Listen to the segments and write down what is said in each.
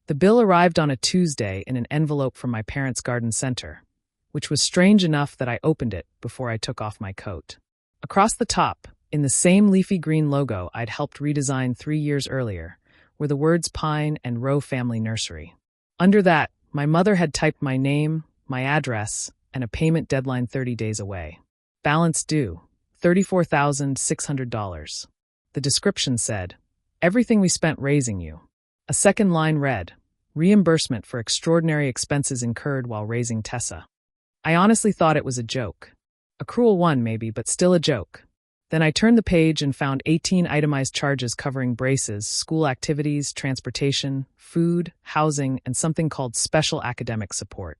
The bill arrived on a Tuesday in an envelope from my parents' garden center, which was strange enough that I opened it before I took off my coat. Across the top, in the same leafy green logo I'd helped redesign 3 years earlier, were the words Pine and Rowe Family Nursery. Under that, my mother had typed my name, my address, and a payment deadline 30 days away. Balance due, $34,600. The description said, "Everything we spent raising you." A second line read, "Reimbursement for extraordinary expenses incurred while raising Tessa." I honestly thought it was a joke. A cruel one, maybe, but still a joke. Then I turned the page and found 18 itemized charges covering braces, school activities, transportation, food, housing, and something called special academic support.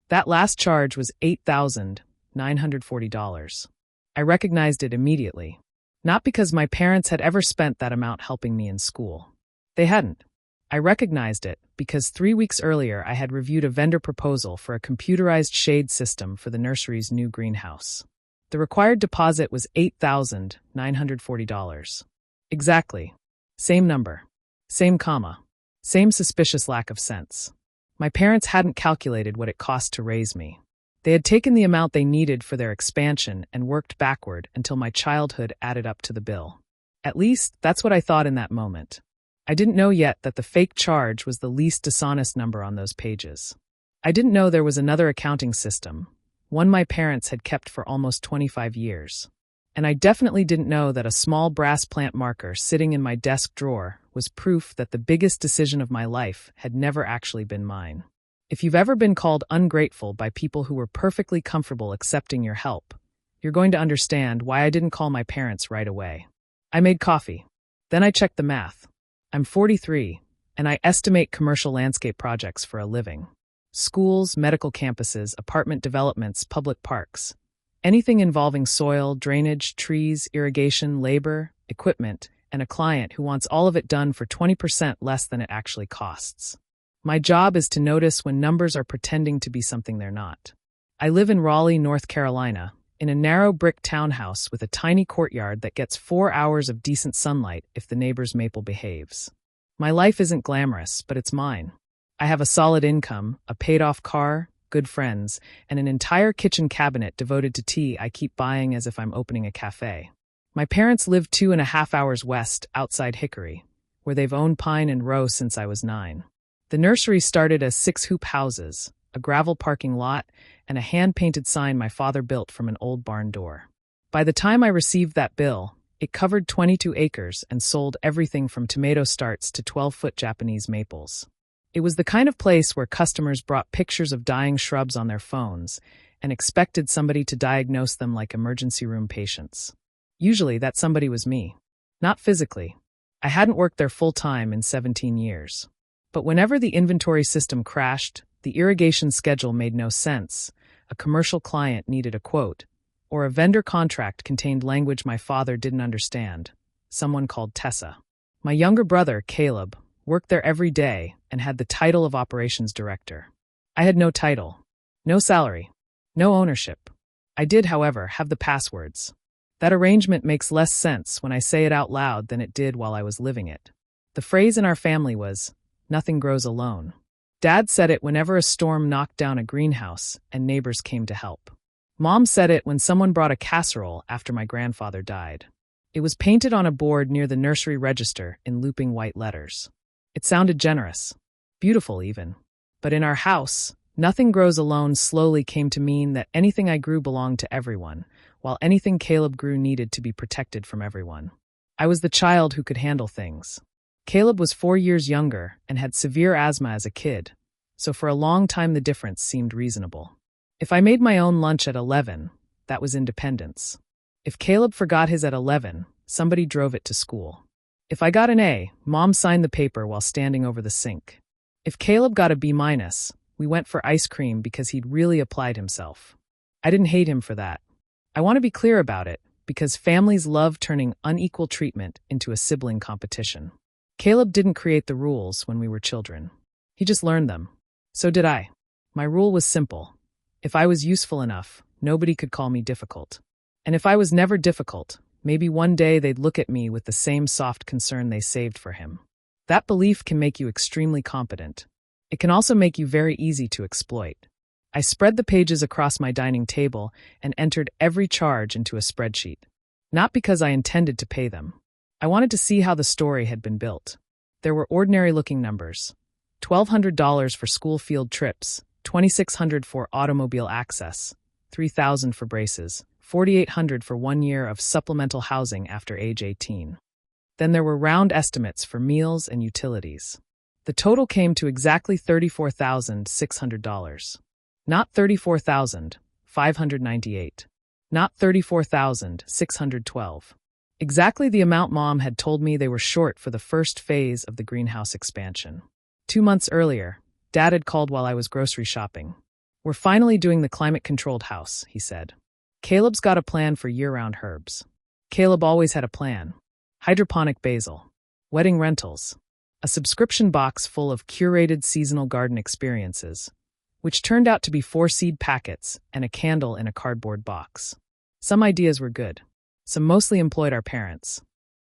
That last charge was $8,940. I recognized it immediately. Not because my parents had ever spent that amount helping me in school. They hadn't. I recognized it because 3 weeks earlier I had reviewed a vendor proposal for a computerized shade system for the nursery's new greenhouse. The required deposit was $8,940. Exactly. Same number. Same comma. Same suspicious lack of sense. My parents hadn't calculated what it cost to raise me. They had taken the amount they needed for their expansion and worked backward until my childhood added up to the bill. At least, that's what I thought in that moment. I didn't know yet that the fake charge was the least dishonest number on those pages. I didn't know there was another accounting system, one my parents had kept for almost 25 years. And I definitely didn't know that a small brass plant marker sitting in my desk drawer was proof that the biggest decision of my life had never actually been mine. If you've ever been called ungrateful by people who were perfectly comfortable accepting your help, you're going to understand why I didn't call my parents right away. I made coffee. Then I checked the math. I'm 43, and I estimate commercial landscape projects for a living. Schools, medical campuses, apartment developments, public parks. Anything involving soil, drainage, trees, irrigation, labor, equipment, and a client who wants all of it done for 20% less than it actually costs. My job is to notice when numbers are pretending to be something they're not. I live in Raleigh, North Carolina, in a narrow brick townhouse with a tiny courtyard that gets 4 hours of decent sunlight if the neighbor's maple behaves. My life isn't glamorous, but it's mine. I have a solid income, a paid-off car, good friends, and an entire kitchen cabinet devoted to tea I keep buying as if I'm opening a cafe. My parents live 2.5 hours west, outside Hickory, where they've owned Pine and Rowe since I was 9. The nursery started as 6 hoop houses, a gravel parking lot, and a hand-painted sign my father built from an old barn door. By the time I received that bill, it covered 22 acres and sold everything from tomato starts to 12-foot Japanese maples. It was the kind of place where customers brought pictures of dying shrubs on their phones and expected somebody to diagnose them like emergency room patients. Usually that somebody was me. Not physically. I hadn't worked there full-time in 17 years. But whenever the inventory system crashed, the irrigation schedule made no sense, a commercial client needed a quote, or a vendor contract contained language my father didn't understand, someone called Tessa. My younger brother, Caleb, worked there every day and had the title of operations director. I had no title, no salary, no ownership. I did, however, have the passwords. That arrangement makes less sense when I say it out loud than it did while I was living it. The phrase in our family was, "Nothing grows alone." Dad said it whenever a storm knocked down a greenhouse and neighbors came to help. Mom said it when someone brought a casserole after my grandfather died. It was painted on a board near the nursery register in looping white letters. It sounded generous, beautiful even. But in our house, "Nothing grows alone" slowly came to mean that anything I grew belonged to everyone, while anything Caleb grew needed to be protected from everyone. I was the child who could handle things. Caleb was 4 years younger and had severe asthma as a kid, so for a long time the difference seemed reasonable. If I made my own lunch at 11, that was independence. If Caleb forgot his at 11, somebody drove it to school. If I got an A, Mom signed the paper while standing over the sink. If Caleb got a B-, we went for ice cream because he'd really applied himself. I didn't hate him for that. I want to be clear about it, because families love turning unequal treatment into a sibling competition. Caleb didn't create the rules when we were children. He just learned them. So did I. My rule was simple. If I was useful enough, nobody could call me difficult. And if I was never difficult, maybe one day they'd look at me with the same soft concern they saved for him. That belief can make you extremely competent. It can also make you very easy to exploit. I spread the pages across my dining table and entered every charge into a spreadsheet. Not because I intended to pay them. I wanted to see how the story had been built. There were ordinary-looking numbers. $1,200 for school field trips, $2,600 for automobile access, $3,000 for braces, $4,800 for 1 year of supplemental housing after age 18. Then there were round estimates for meals and utilities. The total came to exactly $34,600. Not $34,598. Not $34,612. Exactly the amount Mom had told me they were short for the first phase of the greenhouse expansion. 2 months earlier, Dad had called while I was grocery shopping. "We're finally doing the climate-controlled house," he said. "Caleb's got a plan for year-round herbs." Caleb always had a plan. Hydroponic basil. Wedding rentals. A subscription box full of curated seasonal garden experiences, which turned out to be 4 seed packets and a candle in a cardboard box. Some ideas were good. Some mostly employed our parents.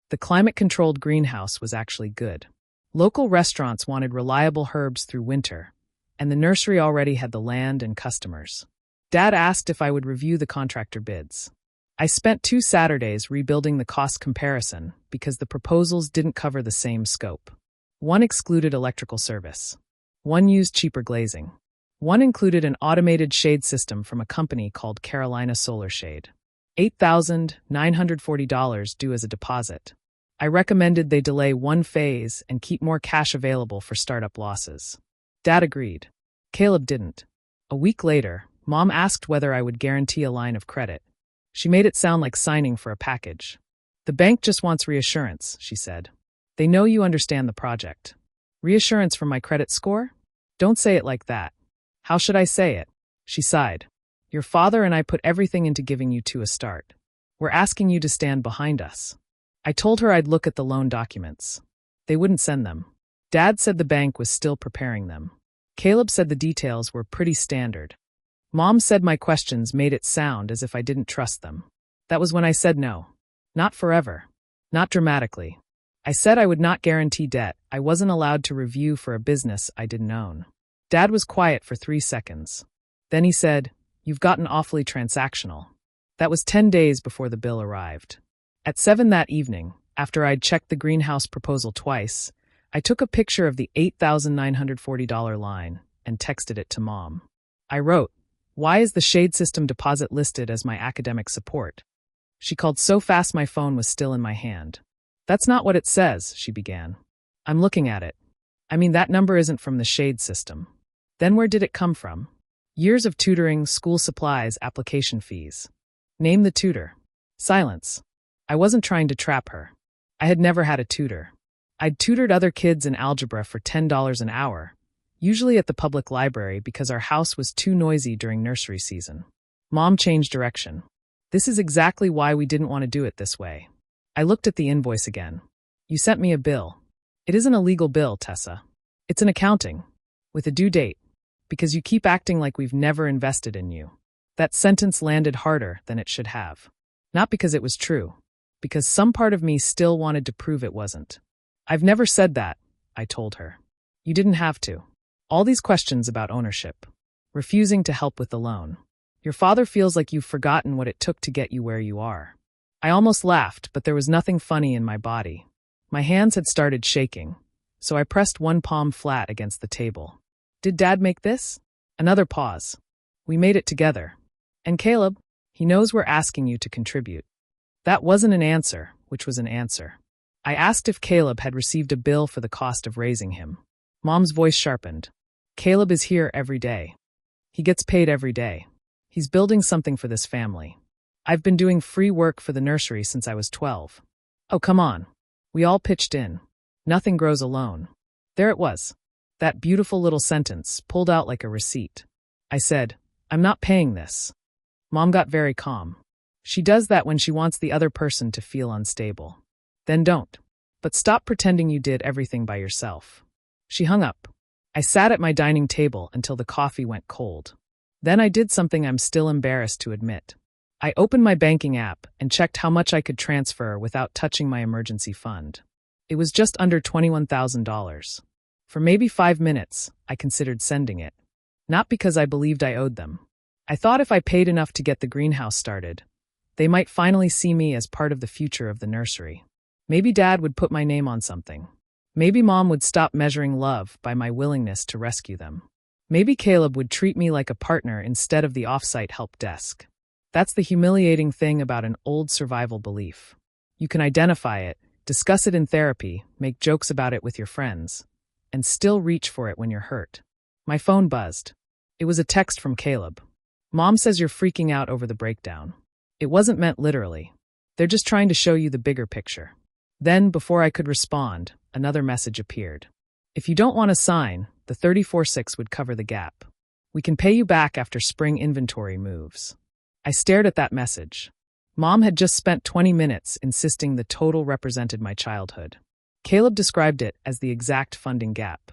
The climate-controlled greenhouse was actually good. Local restaurants wanted reliable herbs through winter, and the nursery already had the land and customers. Dad asked if I would review the contractor bids. I spent 2 Saturdays rebuilding the cost comparison because the proposals didn't cover the same scope. One excluded electrical service. One used cheaper glazing. One included an automated shade system from a company called Carolina Solar Shade. $8,940 due as a deposit. I recommended they delay 1 phase and keep more cash available for startup losses. Dad agreed. Caleb didn't. A week later, Mom asked whether I would guarantee a line of credit. She made it sound like signing for a package. "The bank just wants reassurance," she said. "They know you understand the project." "Reassurance from my credit score? Don't say it like that." "How should I say it?" She sighed. "Your father and I put everything into giving you 2 a start. We're asking you to stand behind us." I told her I'd look at the loan documents. They wouldn't send them. Dad said the bank was still preparing them. Caleb said the details were pretty standard. Mom said my questions made it sound as if I didn't trust them. That was when I said no. Not forever. Not dramatically. I said I would not guarantee debt. I wasn't allowed to review for a business I didn't own. Dad was quiet for 3 seconds. Then he said, "You've gotten awfully transactional." That was 10 days before the bill arrived. At 7 that evening, after I'd checked the greenhouse proposal twice, I took a picture of the $8,940 line and texted it to Mom. I wrote, "Why is the shade system deposit listed as my academic support?" She called so fast my phone was still in my hand. "That's not what it says," she began. "I'm looking at it. I mean, that number isn't from the shade system." Then where did it come from? Years of tutoring, school supplies, application fees. Name the tutor. Silence. I wasn't trying to trap her. I had never had a tutor. I'd tutored other kids in algebra for $10 an hour, usually at the public library because our house was too noisy during nursery season. Mom changed direction. "This is exactly why we didn't want to do it this way." I looked at the invoice again. "You sent me a bill." "It isn't a legal bill, Tessa. It's an accounting. With a due date. Because you keep acting like we've never invested in you." That sentence landed harder than it should have. Not because it was true. Because some part of me still wanted to prove it wasn't. "I've never said that," I told her. "You didn't have to." All these questions about ownership. Refusing to help with the loan. Your father feels like you've forgotten what it took to get you where you are. I almost laughed, but there was nothing funny in my body. My hands had started shaking, so I pressed one palm flat against the table. "Did Dad make this?" Another pause. "We made it together. And Caleb, he knows we're asking you to contribute." That wasn't an answer, which was an answer. I asked if Caleb had received a bill for the cost of raising him. Mom's voice sharpened. "Caleb is here every day. He gets paid every day. He's building something for this family. I've been doing free work for the nursery since I was 12. Oh, come on. We all pitched in. Nothing grows alone." There it was. That beautiful little sentence, pulled out like a receipt. I said, "I'm not paying this." Mom got very calm. She does that when she wants the other person to feel unstable. Then don't. But stop pretending you did everything by yourself. She hung up. I sat at my dining table until the coffee went cold. Then I did something I'm still embarrassed to admit. I opened my banking app and checked how much I could transfer without touching my emergency fund. It was just under $21,000. For maybe 5 minutes, I considered sending it. Not because I believed I owed them. I thought if I paid enough to get the greenhouse started, they might finally see me as part of the future of the nursery. Maybe Dad would put my name on something. Maybe Mom would stop measuring love by my willingness to rescue them. Maybe Caleb would treat me like a partner instead of the off-site help desk. That's the humiliating thing about an old survival belief. You can identify it, discuss it in therapy, make jokes about it with your friends, and still reach for it when you're hurt. My phone buzzed. It was a text from Caleb. Mom says you're freaking out over the breakdown. It wasn't meant literally. They're just trying to show you the bigger picture. Then, before I could respond, another message appeared. If you don't want to sign, the 34.6 would cover the gap. We can pay you back after spring inventory moves. I stared at that message. Mom had just spent 20 minutes insisting the total represented my childhood. Caleb described it as the exact funding gap.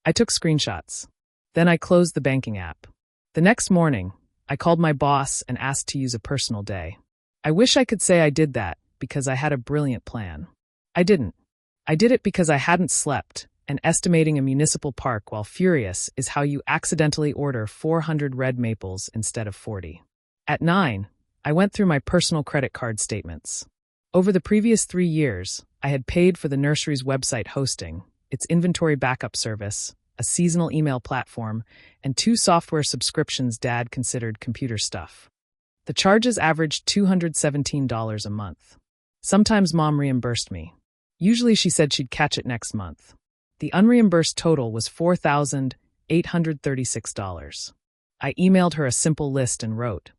I took screenshots. Then I closed the banking app. The next morning, I called my boss and asked to use a personal day. I wish I could say I did that because I had a brilliant plan. I didn't. I did it because I hadn't slept, and estimating a municipal park while furious is how you accidentally order 400 red maples instead of 40. At 9, I went through my personal credit card statements. Over the previous 3 years, I had paid for the nursery's website hosting, its inventory backup service, a seasonal email platform, and 2 software subscriptions Dad considered computer stuff. The charges averaged $217 a month. Sometimes Mom reimbursed me. Usually she said she'd catch it next month. The unreimbursed total was $4,836. I emailed her a simple list and wrote,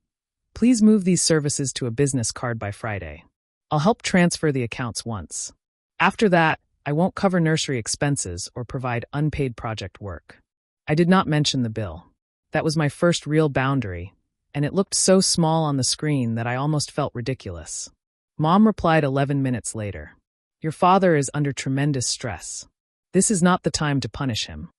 "Please move these services to a business card by Friday. I'll help transfer the accounts once. After that, I won't cover nursery expenses or provide unpaid project work." I did not mention the bill. That was my first real boundary, and it looked so small on the screen that I almost felt ridiculous. Mom replied 11 minutes later. "Your father is under tremendous stress. This is not the time to punish him."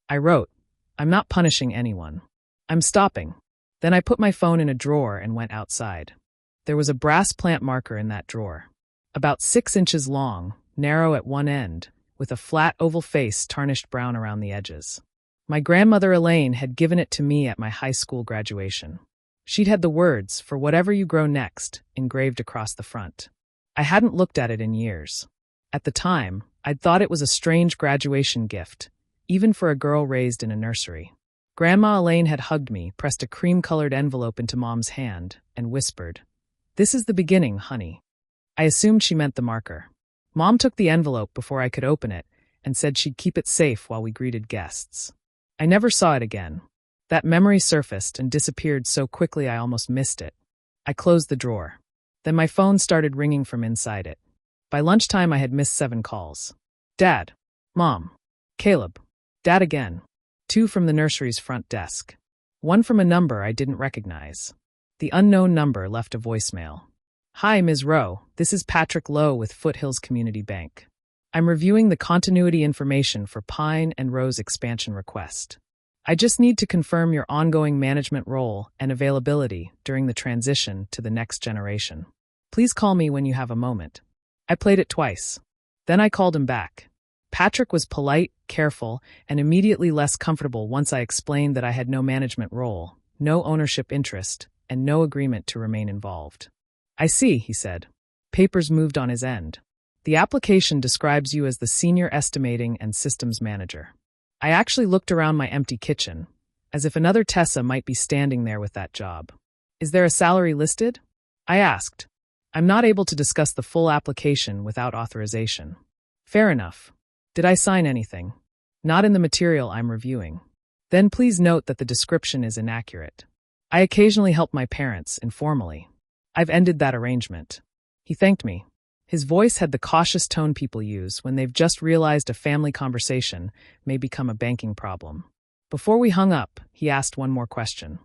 I wrote, "I'm not punishing anyone. I'm stopping." Then I put my phone in a drawer and went outside. There was a brass plant marker in that drawer. About 6 inches long, narrow at one end, with a flat oval face tarnished brown around the edges. My grandmother Elaine had given it to me at my high school graduation. She'd had the words, "For whatever you grow next," engraved across the front. I hadn't looked at it in years. At the time, I'd thought it was a strange graduation gift, even for a girl raised in a nursery. Grandma Elaine had hugged me, pressed a cream-colored envelope into Mom's hand, and whispered, "This is the beginning, honey." I assumed she meant the marker. Mom took the envelope before I could open it and said she'd keep it safe while we greeted guests. I never saw it again. That memory surfaced and disappeared so quickly I almost missed it. I closed the drawer. Then my phone started ringing from inside it. By lunchtime I had missed 7 calls. Dad. Mom. Caleb. Dad again. 2 from the nursery's front desk. 1 from a number I didn't recognize. The unknown number left a voicemail. "Hi, Ms. Rowe. This is Patrick Lowe with Foothills Community Bank. I'm reviewing the continuity information for Pine and Rose expansion request. I just need to confirm your ongoing management role and availability during the transition to the next generation. Please call me when you have a moment." I played it twice. Then I called him back. Patrick was polite, careful, and immediately less comfortable once I explained that I had no management role, no ownership interest, and no agreement to remain involved. "I see," he said. Papers moved on his end. "The application describes you as the Senior Estimating and Systems Manager." I actually looked around my empty kitchen, as if another Tessa might be standing there with that job. "Is there a salary listed?" I asked. "I'm not able to discuss the full application without authorization." "Fair enough. Did I sign anything?" "Not in the material I'm reviewing." "Then please note that the description is inaccurate. I occasionally help my parents, informally. I've ended that arrangement." He thanked me. His voice had the cautious tone people use when they've just realized a family conversation may become a banking problem. Before we hung up, he asked one more question.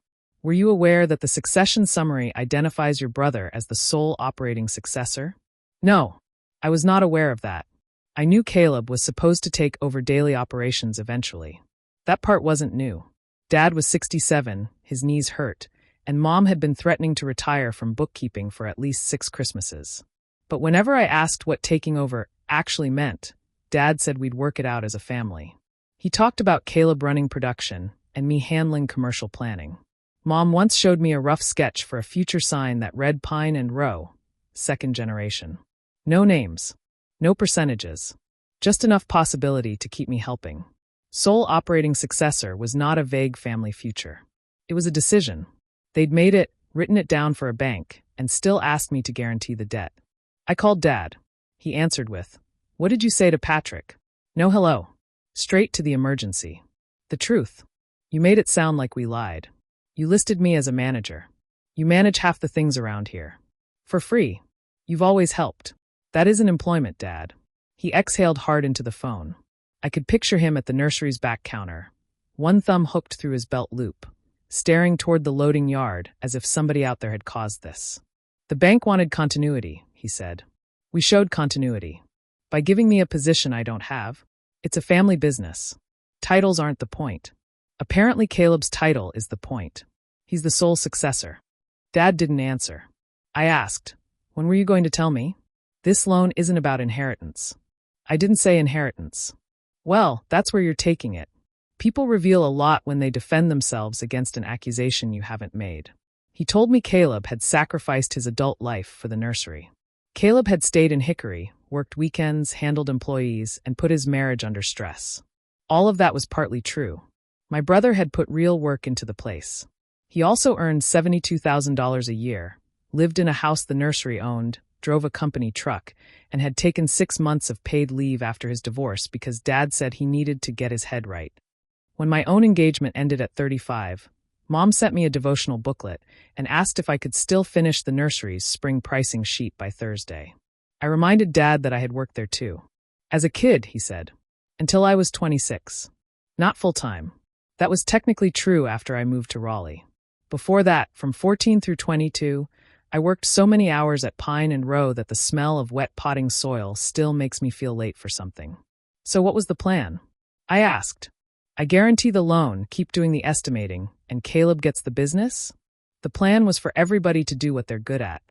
"Were you aware that the succession summary identifies your brother as the sole operating successor?" "No, I was not aware of that. I knew Caleb was supposed to take over daily operations eventually. That part wasn't new. Dad was 67, his knees hurt, and Mom had been threatening to retire from bookkeeping for at least 6 Christmases. But whenever I asked what taking over actually meant, Dad said we'd work it out as a family. He talked about Caleb running production and me handling commercial planning. Mom once showed me a rough sketch for a future sign that read Pine and Row, second generation. No names, no percentages, just enough possibility to keep me helping. Sole operating successor was not a vague family future. It was a decision. They'd made it, written it down for a bank, and still asked me to guarantee the debt. I called Dad. He answered with, "What did you say to Patrick?" No hello. Straight to the emergency. The truth. You made it sound like we lied. You listed me as a manager. You manage half the things around here. For free. You've always helped. That isn't employment, Dad. He exhaled hard into the phone. I could picture him at the nursery's back counter, one thumb hooked through his belt loop, staring toward the loading yard as if somebody out there had caused this. The bank wanted continuity, he said. We showed continuity. By giving me a position I don't have. It's a family business. Titles aren't the point. Apparently Caleb's title is the point. He's the sole successor. Dad didn't answer. I asked, when were you going to tell me? This loan isn't about inheritance. I didn't say inheritance. Well, that's where you're taking it. People reveal a lot when they defend themselves against an accusation you haven't made. He told me Caleb had sacrificed his adult life for the nursery. Caleb had stayed in Hickory, worked weekends, handled employees, and put his marriage under stress. All of that was partly true. My brother had put real work into the place. He also earned $72,000 a year, lived in a house the nursery owned, drove a company truck, and had taken 6 months of paid leave after his divorce because Dad said he needed to get his head right. When my own engagement ended at 35, Mom sent me a devotional booklet and asked if I could still finish the nursery's spring pricing sheet by Thursday. I reminded Dad that I had worked there too. As a kid, he said. Until I was 26. Not full-time. That was technically true after I moved to Raleigh. Before that, from 14 through 22, I worked so many hours at Pine and Row that the smell of wet potting soil still makes me feel late for something. So what was the plan? I asked. I guarantee the loan, keep doing the estimating, and Caleb gets the business? The plan was for everybody to do what they're good at.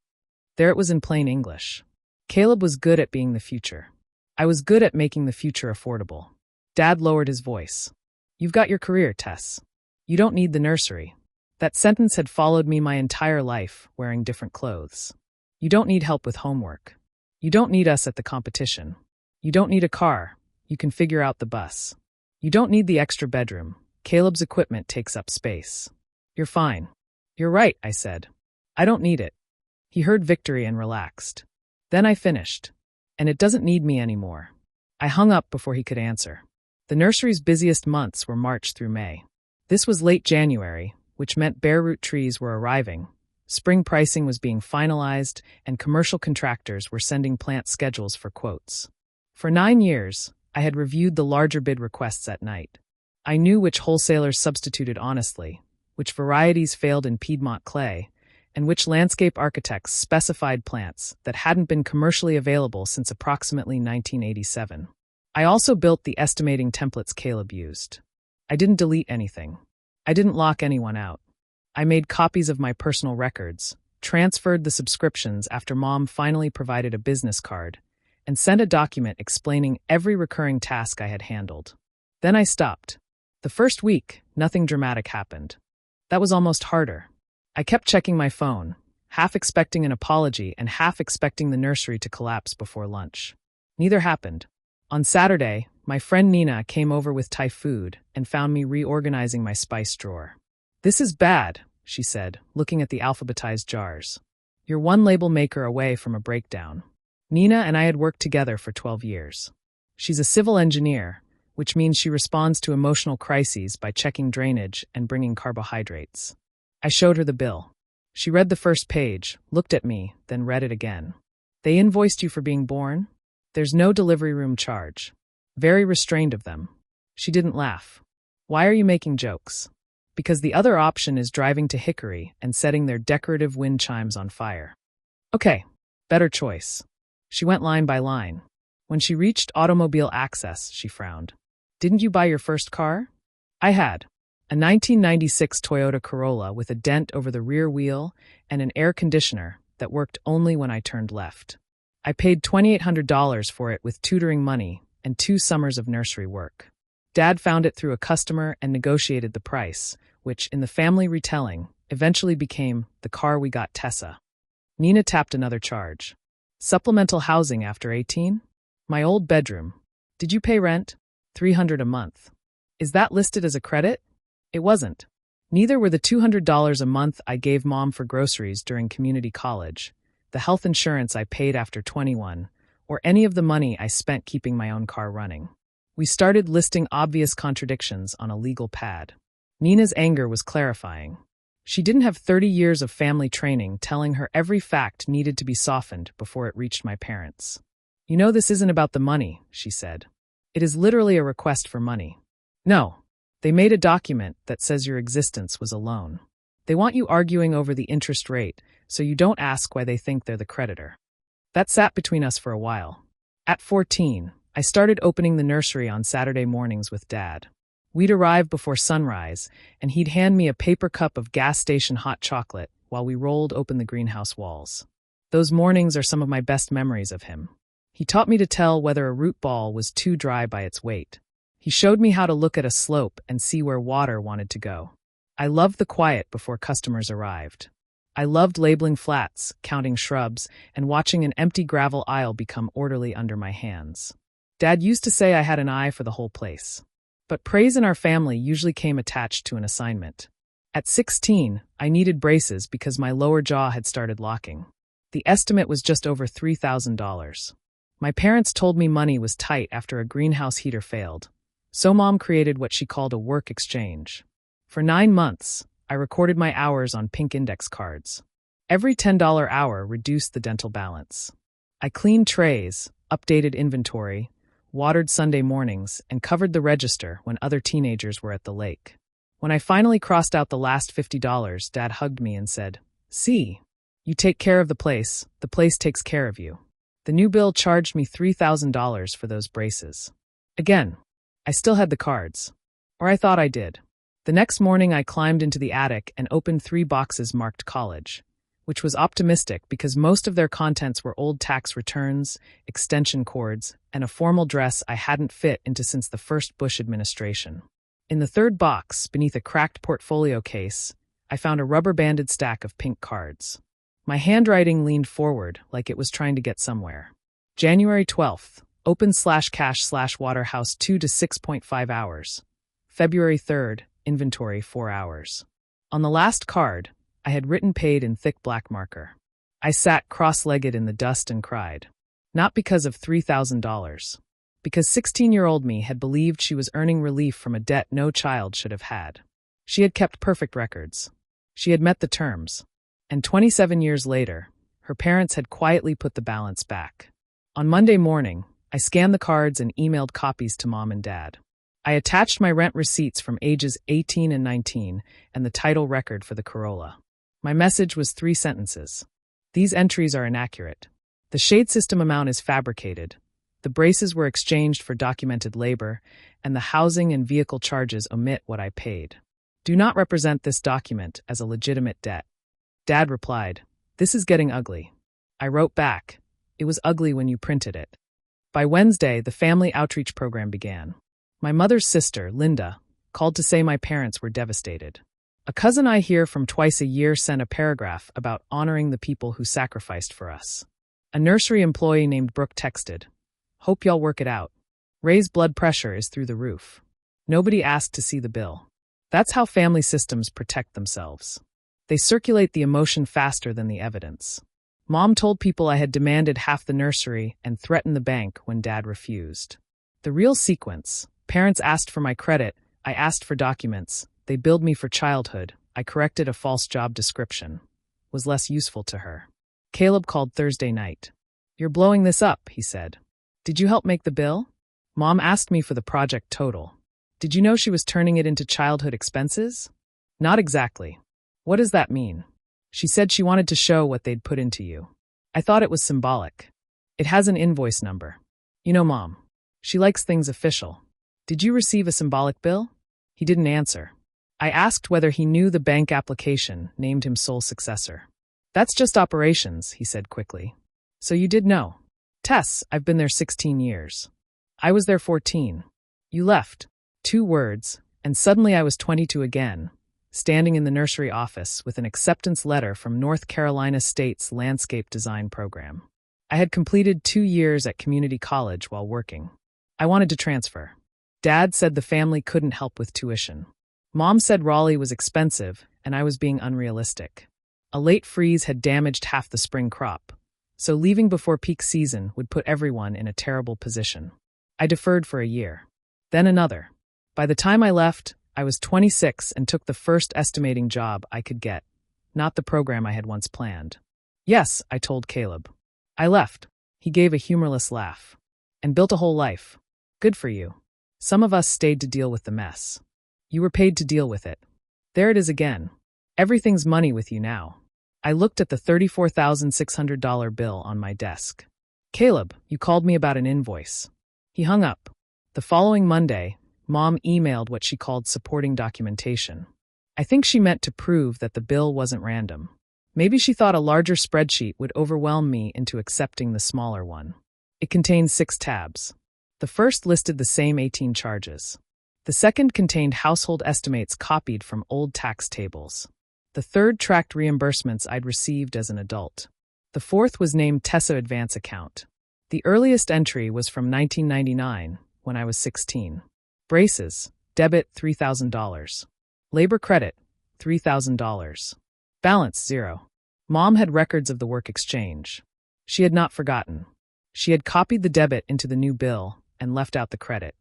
There it was in plain English. Caleb was good at being the future. I was good at making the future affordable. Dad lowered his voice. You've got your career, Tess. You don't need the nursery. That sentence had followed me my entire life, wearing different clothes. You don't need help with homework. You don't need us at the competition. You don't need a car. You can figure out the bus. You don't need the extra bedroom. Caleb's equipment takes up space. You're fine. You're right, I said. I don't need it. He heard victory and relaxed. Then I finished. And it doesn't need me anymore. I hung up before he could answer. The nursery's busiest months were March through May. This was late January, which meant bare root trees were arriving. Spring pricing was being finalized, and commercial contractors were sending plant schedules for quotes. For 9 years, I had reviewed the larger bid requests at night. I knew which wholesalers substituted honestly, which varieties failed in Piedmont clay, and which landscape architects specified plants that hadn't been commercially available since approximately 1987. I also built the estimating templates Caleb used. I didn't delete anything. I didn't lock anyone out. I made copies of my personal records, transferred the subscriptions after Mom finally provided a business card, and sent a document explaining every recurring task I had handled. Then I stopped. The first week, nothing dramatic happened. That was almost harder. I kept checking my phone, half expecting an apology and half expecting the nursery to collapse before lunch. Neither happened. On Saturday, my friend Nina came over with Thai food and found me reorganizing my spice drawer. This is bad, she said, looking at the alphabetized jars. You're one label maker away from a breakdown. Nina and I had worked together for 12 years. She's a civil engineer, which means she responds to emotional crises by checking drainage and bringing carbohydrates. I showed her the bill. She read the first page, looked at me, then read it again. They invoiced you for being born? There's no delivery room charge. Very restrained of them. She didn't laugh. Why are you making jokes? Because the other option is driving to Hickory and setting their decorative wind chimes on fire. Okay, better choice. She went line by line. When she reached automobile access, she frowned. Didn't you buy your first car? I had. A 1996 Toyota Corolla with a dent over the rear wheel and an air conditioner that worked only when I turned left. I paid $2,800 for it with tutoring money and 2 summers of nursery work. Dad found it through a customer and negotiated the price, which, in the family retelling, eventually became the car we got Tessa. Nina tapped another charge. Supplemental housing after 18? My old bedroom. Did you pay rent? $300 a month. Is that listed as a credit? It wasn't. Neither were the $200 a month I gave Mom for groceries during community college, the health insurance I paid after 21, or any of the money I spent keeping my own car running. We started listing obvious contradictions on a legal pad. Nina's anger was clarifying. She didn't have 30 years of family training telling her every fact needed to be softened before it reached my parents. You know this isn't about the money, she said. It is literally a request for money. No. They made a document that says your existence was a loan. They want you arguing over the interest rate, so you don't ask why they think they're the creditor. That sat between us for a while. At 14, I started opening the nursery on Saturday mornings with Dad. We'd arrive before sunrise, and he'd hand me a paper cup of gas station hot chocolate while we rolled open the greenhouse walls. Those mornings are some of my best memories of him. He taught me to tell whether a root ball was too dry by its weight. He showed me how to look at a slope and see where water wanted to go. I loved the quiet before customers arrived. I loved labeling flats, counting shrubs, and watching an empty gravel aisle become orderly under my hands. Dad used to say I had an eye for the whole place. But praise in our family usually came attached to an assignment. At 16, I needed braces because my lower jaw had started locking. The estimate was just over $3,000. My parents told me money was tight after a greenhouse heater failed, so Mom created what she called a work exchange. For 9 months, I recorded my hours on pink index cards. Every $10 hour reduced the dental balance. I cleaned trays, updated inventory, watered Sunday mornings, and covered the register when other teenagers were at the lake. When I finally crossed out the last $50, Dad hugged me and said, "See, you take care of the place takes care of you." The new bill charged me $3,000 for those braces. Again, I still had the cards. Or I thought I did. The next morning I climbed into the attic and opened 3 boxes marked college, which was optimistic because most of their contents were old tax returns, extension cords, and a formal dress I hadn't fit into since the first Bush administration. In the 3rd box, beneath a cracked portfolio case, I found a rubber-banded stack of pink cards. My handwriting leaned forward like it was trying to get somewhere. January 12th, open/cash/Waterhouse 2 to 6.5 hours. February 3rd, inventory 4 hours. On the last card, I had written paid in thick black marker. I sat cross-legged in the dust and cried. Not because of $3,000. Because 16-year-old me had believed she was earning relief from a debt no child should have had. She had kept perfect records. She had met the terms. And 27 years later, her parents had quietly put the balance back. On Monday morning, I scanned the cards and emailed copies to Mom and Dad. I attached my rent receipts from ages 18 and 19 and the title record for the Corolla. My message was 3 sentences. These entries are inaccurate. The shade system amount is fabricated. The braces were exchanged for documented labor, and the housing and vehicle charges omit what I paid. Do not represent this document as a legitimate debt. Dad replied, "This is getting ugly." I wrote back, "It was ugly when you printed it." By Wednesday, the family outreach program began. My mother's sister, Linda, called to say my parents were devastated. A cousin I hear from twice a year sent a paragraph about honoring the people who sacrificed for us. A nursery employee named Brooke texted, "Hope y'all work it out. Ray's blood pressure is through the roof." Nobody asked to see the bill. That's how family systems protect themselves. They circulate the emotion faster than the evidence. Mom told people I had demanded half the nursery and threatened the bank when Dad refused. The real sequence: parents asked for my credit, I asked for documents, they billed me for childhood, I corrected a false job description, was less useful to her. Caleb called Thursday night. "You're blowing this up," he said. "Did you help make the bill?" Mom asked me for the project total. Did you know she was turning it into childhood expenses? Not exactly. What does that mean? She said she wanted to show what they'd put into you. I thought it was symbolic. It has an invoice number. You know, Mom. She likes things official. Did you receive a symbolic bill? He didn't answer. I asked whether he knew the bank application named him sole successor. That's just operations, he said quickly. So you did know. Tess, I've been there 16 years. I was there 14. You left. 2 words, and suddenly I was 22 again, standing in the nursery office with an acceptance letter from North Carolina State's landscape design program. I had completed 2 years at community college while working. I wanted to transfer. Dad said the family couldn't help with tuition. Mom said Raleigh was expensive, and I was being unrealistic. A late freeze had damaged half the spring crop, so leaving before peak season would put everyone in a terrible position. I deferred for a year. Then another. By the time I left, I was 26 and took the first estimating job I could get, not the program I had once planned. Yes, I told Caleb. I left. He gave a humorless laugh. And built a whole life. Good for you. Some of us stayed to deal with the mess. You were paid to deal with it. There it is again. Everything's money with you now. I looked at the $34,600 bill on my desk. Caleb, you called me about an invoice. He hung up. The following Monday, Mom emailed what she called supporting documentation. I think she meant to prove that the bill wasn't random. Maybe she thought a larger spreadsheet would overwhelm me into accepting the smaller one. It contained 6 tabs. The first listed the same 18 charges. The second contained household estimates copied from old tax tables. The third tracked reimbursements I'd received as an adult. The fourth was named Tessa Advance Account. The earliest entry was from 1999, when I was 16. Braces, debit $3,000. Labor credit, $3,000. Balance, 0. Mom had records of the work exchange. She had not forgotten. She had copied the debit into the new bill and left out the credit.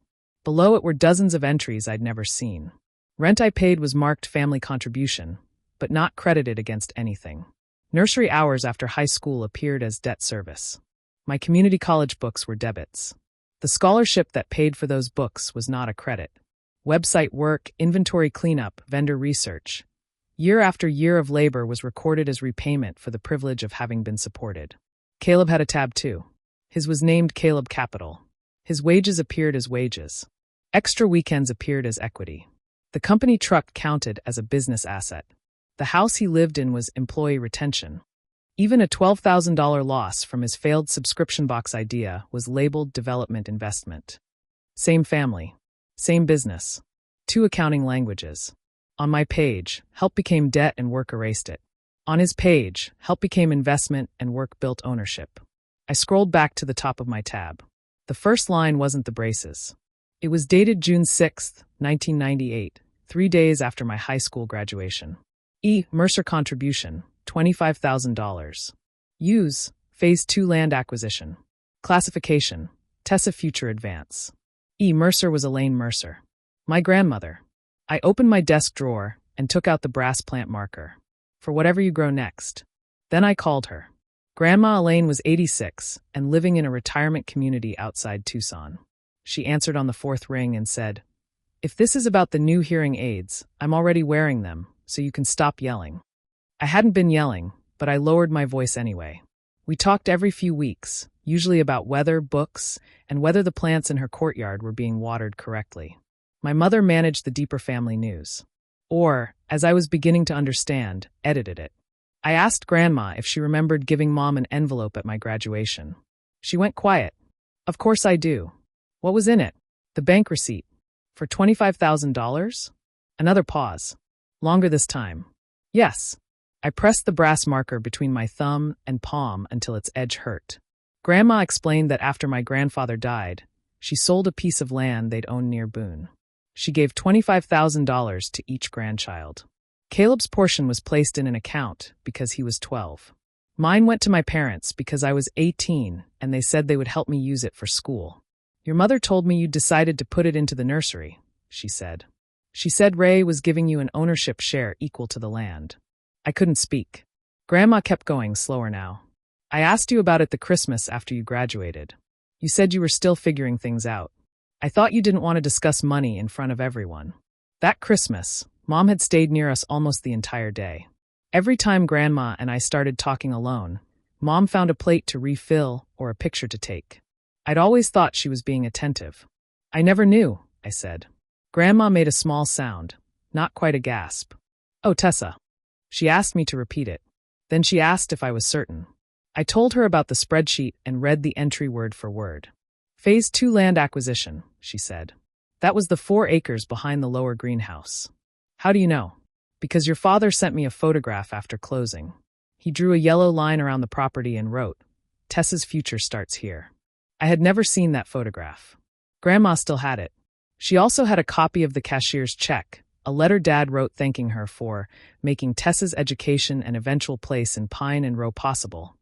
Below it were dozens of entries I'd never seen. Rent I paid was marked family contribution, but not credited against anything. Nursery hours after high school appeared as debt service. My community college books were debits. The scholarship that paid for those books was not a credit. Website work, inventory cleanup, vendor research. Year after year of labor was recorded as repayment for the privilege of having been supported. Caleb had a tab too. His was named Caleb Capital. His wages appeared as wages. Extra weekends appeared as equity. The company truck counted as a business asset. The house he lived in was employee retention. Even a $12,000 loss from his failed subscription box idea was labeled development investment. Same family. Same business. 2 accounting languages. On my page, help became debt and work erased it. On his page, help became investment and work built ownership. I scrolled back to the top of my tab. The first line wasn't the braces. It was dated June 6, 1998, 3 days after my high school graduation. E. Mercer contribution, $25,000. Use, Phase 2 land acquisition. Classification, Tessa Future Advance. E. Mercer was Elaine Mercer. My grandmother. I opened my desk drawer and took out the brass plant marker. For whatever you grow next. Then I called her. Grandma Elaine was 86 and living in a retirement community outside Tucson. She answered on the 4th ring and said, "If this is about the new hearing aids, I'm already wearing them, so you can stop yelling." I hadn't been yelling, but I lowered my voice anyway. We talked every few weeks, usually about weather, books, and whether the plants in her courtyard were being watered correctly. My mother managed the deeper family news. Or, as I was beginning to understand, edited it. I asked Grandma if she remembered giving Mom an envelope at my graduation. She went quiet. Of course I do. What was in it? The bank receipt. For $25,000? Another pause. Longer this time. Yes. I pressed the brass marker between my thumb and palm until its edge hurt. Grandma explained that after my grandfather died, she sold a piece of land they'd owned near Boone. She gave $25,000 to each grandchild. Caleb's portion was placed in an account because he was 12. Mine went to my parents because I was 18 and they said they would help me use it for school. Your mother told me you decided to put it into the nursery, she said. She said Ray was giving you an ownership share equal to the land. I couldn't speak. Grandma kept going, slower now. I asked you about it the Christmas after you graduated. You said you were still figuring things out. I thought you didn't want to discuss money in front of everyone. That Christmas, Mom had stayed near us almost the entire day. Every time Grandma and I started talking alone, Mom found a plate to refill or a picture to take. I'd always thought she was being attentive. I never knew, I said. Grandma made a small sound, not quite a gasp. Oh, Tessa. She asked me to repeat it. Then she asked if I was certain. I told her about the spreadsheet and read the entry word for word. Phase 2 land acquisition, she said. That was the 4 acres behind the lower greenhouse. How do you know? Because your father sent me a photograph after closing. He drew a yellow line around the property and wrote, "Tessa's future starts here." I had never seen that photograph. Grandma still had it. She also had a copy of the cashier's check, a letter Dad wrote thanking her for making Tessa's education and eventual place in Pine and Row possible,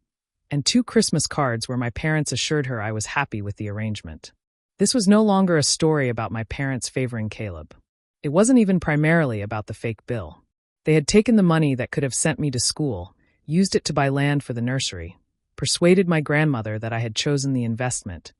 and 2 Christmas cards where my parents assured her I was happy with the arrangement. This was no longer a story about my parents favoring Caleb. It wasn't even primarily about the fake bill. They had taken the money that could have sent me to school, used it to buy land for the nursery, persuaded my grandmother that I had chosen the investment,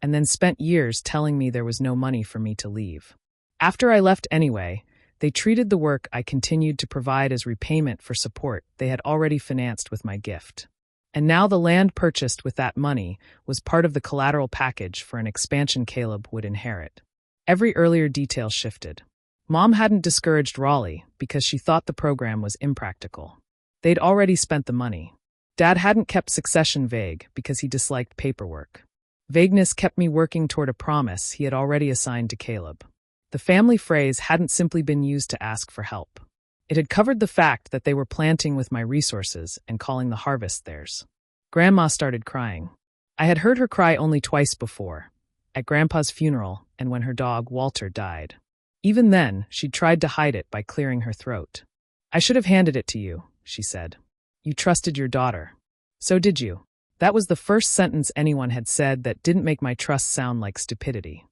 and then spent years telling me there was no money for me to leave. After I left anyway, they treated the work I continued to provide as repayment for support they had already financed with my gift. And now the land purchased with that money was part of the collateral package for an expansion Caleb would inherit. Every earlier detail shifted. Mom hadn't discouraged Raleigh because she thought the program was impractical. They'd already spent the money. Dad hadn't kept succession vague because he disliked paperwork. Vagueness kept me working toward a promise he had already assigned to Caleb. The family phrase hadn't simply been used to ask for help. It had covered the fact that they were planting with my resources and calling the harvest theirs. Grandma started crying. I had heard her cry only twice before, at Grandpa's funeral and when her dog, Walter, died. Even then, she'd tried to hide it by clearing her throat. "I should have handed it to you," she said. "You trusted your daughter. So did you." That was the first sentence anyone had said that didn't make my trust sound like stupidity.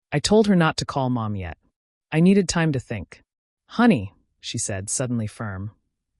I told her not to call Mom yet. I needed time to think. "Honey," she said, suddenly firm,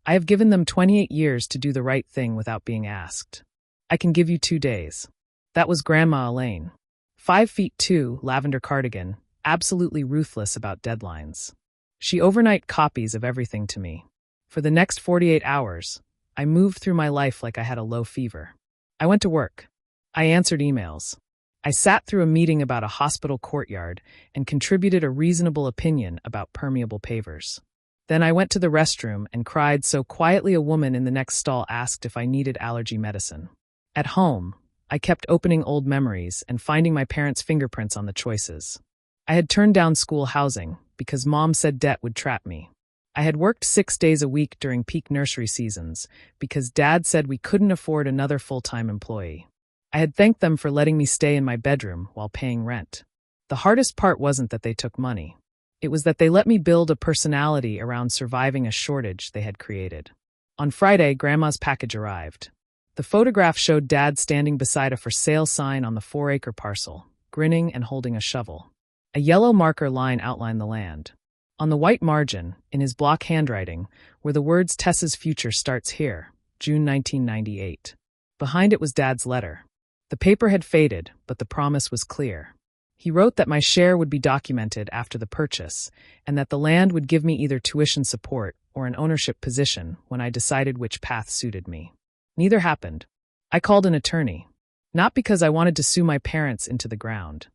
"I have given them 28 years to do the right thing without being asked. I can give you 2 days." That was Grandma Elaine. 5'2", lavender cardigan, absolutely ruthless about deadlines. She overnight copies of everything to me. For the next 48 hours, I moved through my life like I had a low fever. I went to work. I answered emails. I sat through a meeting about a hospital courtyard and contributed a reasonable opinion about permeable pavers. Then I went to the restroom and cried so quietly a woman in the next stall asked if I needed allergy medicine. At home, I kept opening old memories and finding my parents' fingerprints on the choices. I had turned down school housing because Mom said debt would trap me. I had worked 6 days a week during peak nursery seasons because Dad said we couldn't afford another full-time employee. I had thanked them for letting me stay in my bedroom while paying rent. The hardest part wasn't that they took money. It was that they let me build a personality around surviving a shortage they had created. On Friday, Grandma's package arrived. The photograph showed Dad standing beside a for sale sign on the 4-acre parcel, grinning and holding a shovel. A yellow marker line outlined the land. On the white margin, in his block handwriting, were the words "Tessa's future starts here, June 1998. Behind it was Dad's letter. The paper had faded, but the promise was clear. He wrote that my share would be documented after the purchase, and that the land would give me either tuition support or an ownership position when I decided which path suited me. Neither happened. I called an attorney. Not because I wanted to sue my parents into the ground.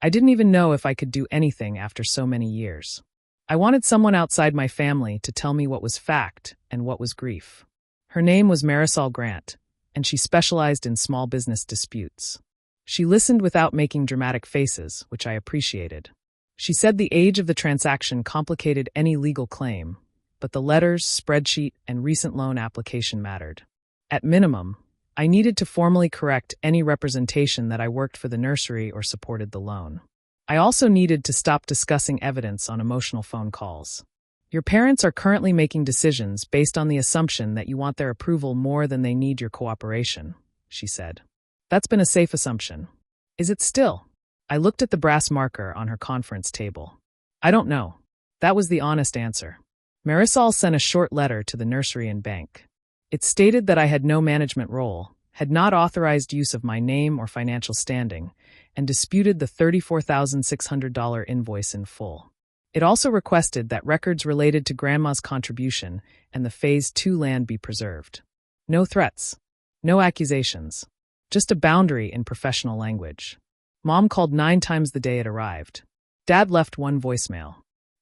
I didn't even know if I could do anything after so many years. I wanted someone outside my family to tell me what was fact and what was grief. Her name was Marisol Grant, and she specialized in small business disputes. She listened without making dramatic faces, which I appreciated. She said the age of the transaction complicated any legal claim, but the letters, spreadsheet, and recent loan application mattered. At minimum, I needed to formally correct any representation that I worked for the nursery or supported the loan. I also needed to stop discussing evidence on emotional phone calls. Your parents are currently making decisions based on the assumption that you want their approval more than they need your cooperation, she said. That's been a safe assumption. Is it still? I looked at the brass marker on her conference table. I don't know. That was the honest answer. Marisol sent a short letter to the nursery and bank. It stated that I had no management role, had not authorized use of my name or financial standing, and disputed the $34,600 invoice in full. It also requested that records related to Grandma's contribution and the Phase 2 land be preserved. No threats. No accusations. Just a boundary in professional language. Mom called 9 times the day it arrived. Dad left 1 voicemail.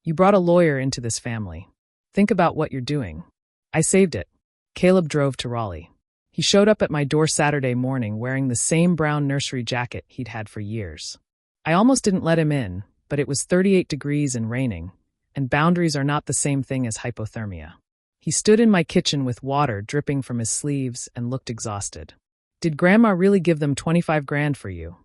"You brought a lawyer into this family. Think about what you're doing." I saved it. Caleb drove to Raleigh. He showed up at my door Saturday morning wearing the same brown nursery jacket he'd had for years. I almost didn't let him in, but it was 38 degrees and raining, and boundaries are not the same thing as hypothermia. He stood in my kitchen with water dripping from his sleeves and looked exhausted. "Did Grandma really give them 25 grand for you?"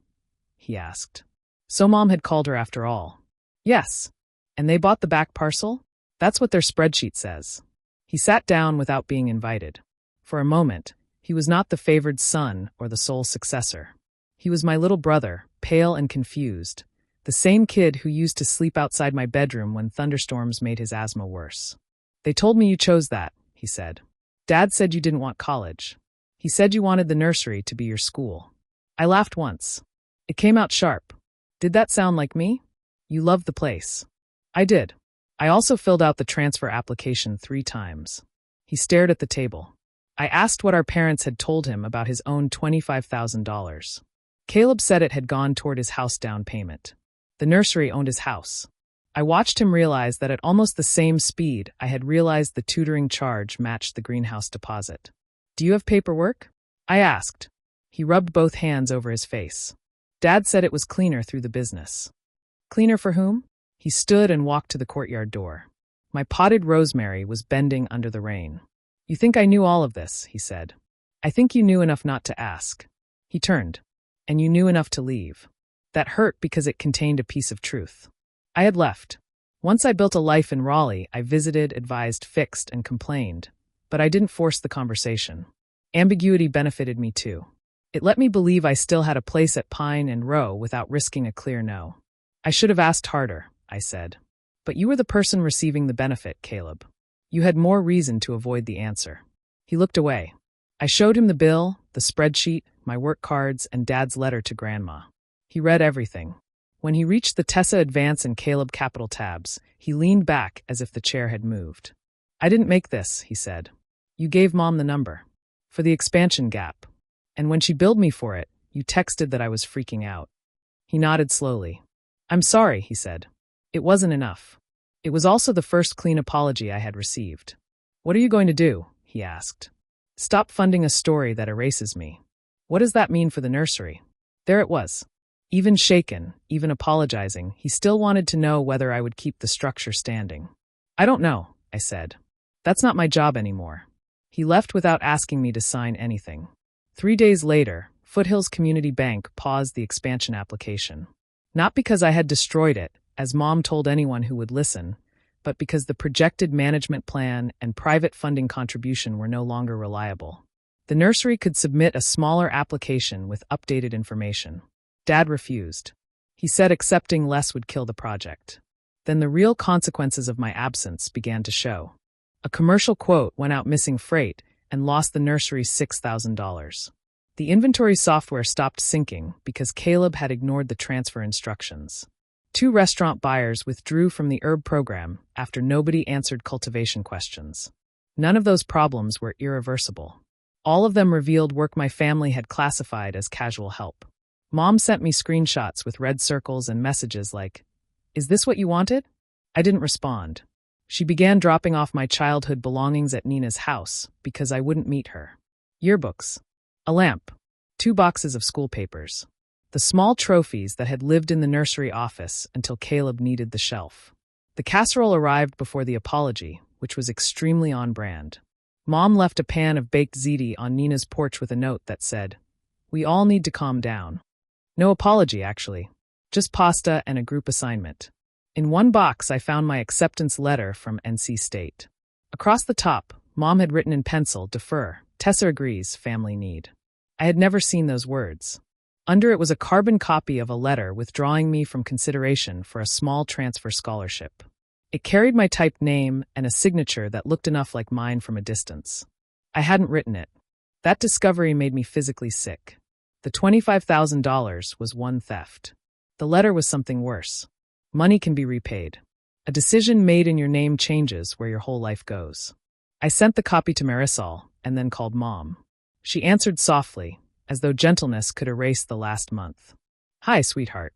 he asked. So Mom had called her after all. "Yes. And they bought the back parcel? That's what their spreadsheet says." He sat down without being invited. For a moment, he was not the favored son or the sole successor. He was my little brother, pale and confused, the same kid who used to sleep outside my bedroom when thunderstorms made his asthma worse. "They told me you chose that," he said. "Dad said you didn't want college. He said you wanted the nursery to be your school." I laughed once. It came out sharp. "Did that sound like me? You loved the place." "I did. I also filled out the transfer application 3 times." He stared at the table. I asked what our parents had told him about his own $25,000. Caleb said it had gone toward his house down payment. The nursery owned his house. I watched him realize that at almost the same speed I had realized the tutoring charge matched the greenhouse deposit. "Do you have paperwork?" I asked. He rubbed both hands over his face. "Dad said it was cleaner through the business." "Cleaner for whom?" He stood and walked to the courtyard door. My potted rosemary was bending under the rain. "You think I knew all of this," he said. "I think you knew enough not to ask." He turned. "And you knew enough to leave." That hurt because it contained a piece of truth. I had left. Once I built a life in Raleigh, I visited, advised, fixed, and complained. But I didn't force the conversation. Ambiguity benefited me too. It let me believe I still had a place at Pine and Row without risking a clear no. "I should have asked harder," I said. "But you were the person receiving the benefit, Caleb. You had more reason to avoid the answer." He looked away. I showed him the bill, the spreadsheet, my work cards, and Dad's letter to Grandma. He read everything. When he reached the Tessa Advance and Caleb capital tabs, he leaned back as if the chair had moved. "I didn't make this," he said. "You gave Mom the number. For the expansion gap. And when she billed me for it, you texted that I was freaking out." He nodded slowly. "I'm sorry," he said. "It wasn't enough." It was also the first clean apology I had received. "What are you going to do?" he asked. "Stop funding a story that erases me." "What does that mean for the nursery?" There it was. Even shaken, even apologizing, he still wanted to know whether I would keep the structure standing. "I don't know," I said. "That's not my job anymore." He left without asking me to sign anything. 3 days later, Foothills Community Bank paused the expansion application. Not because I had destroyed it, as Mom told anyone who would listen, but because the projected management plan and private funding contribution were no longer reliable. The nursery could submit a smaller application with updated information. Dad refused. He said accepting less would kill the project. Then the real consequences of my absence began to show. A commercial quote went out missing freight and lost the nursery $6,000. The inventory software stopped syncing because Caleb had ignored the transfer instructions. 2 restaurant buyers withdrew from the herb program after nobody answered cultivation questions. None of those problems were irreversible. All of them revealed work my family had classified as casual help. Mom sent me screenshots with red circles and messages like, "Is this what you wanted?" I didn't respond. She began dropping off my childhood belongings at Nina's house because I wouldn't meet her. Yearbooks. A lamp. 2 boxes of school papers. The small trophies that had lived in the nursery office until Caleb needed the shelf. The casserole arrived before the apology, which was extremely on brand. Mom left a pan of baked ziti on Nina's porch with a note that said, "We all need to calm down." No apology, actually. Just pasta and a group assignment. In one box, I found my acceptance letter from NC State. Across the top, Mom had written in pencil, "Defer. Tessa agrees, family need." I had never seen those words. Under it was a carbon copy of a letter withdrawing me from consideration for a small transfer scholarship. It carried my typed name and a signature that looked enough like mine from a distance. I hadn't written it. That discovery made me physically sick. The $25,000 was one theft. The letter was something worse. Money can be repaid. A decision made in your name changes where your whole life goes. I sent the copy to Marisol and then called Mom. She answered softly, as though gentleness could erase the last month. "Hi, sweetheart.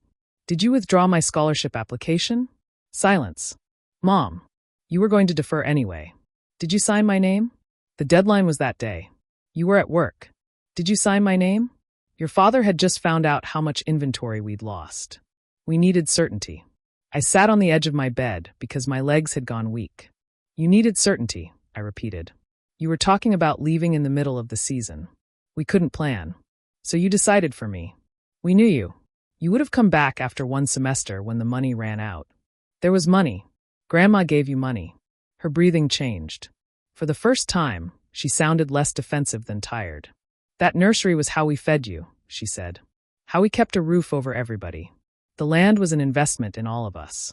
Did you withdraw my scholarship application?" Silence. "Mom, you were going to defer anyway. Did you sign my name?" "The deadline was that day. You were at work. Did you sign my name?" "Your father had just found out how much inventory we'd lost." We needed certainty. I sat on the edge of my bed because my legs had gone weak. You needed certainty, I repeated. You were talking about leaving in the middle of the season. We couldn't plan. So you decided for me. We knew you. You would have come back after one semester when the money ran out. There was money. Grandma gave you money. Her breathing changed. For the first time, she sounded less defensive than tired. That nursery was how we fed you, she said. How we kept a roof over everybody. The land was an investment in all of us.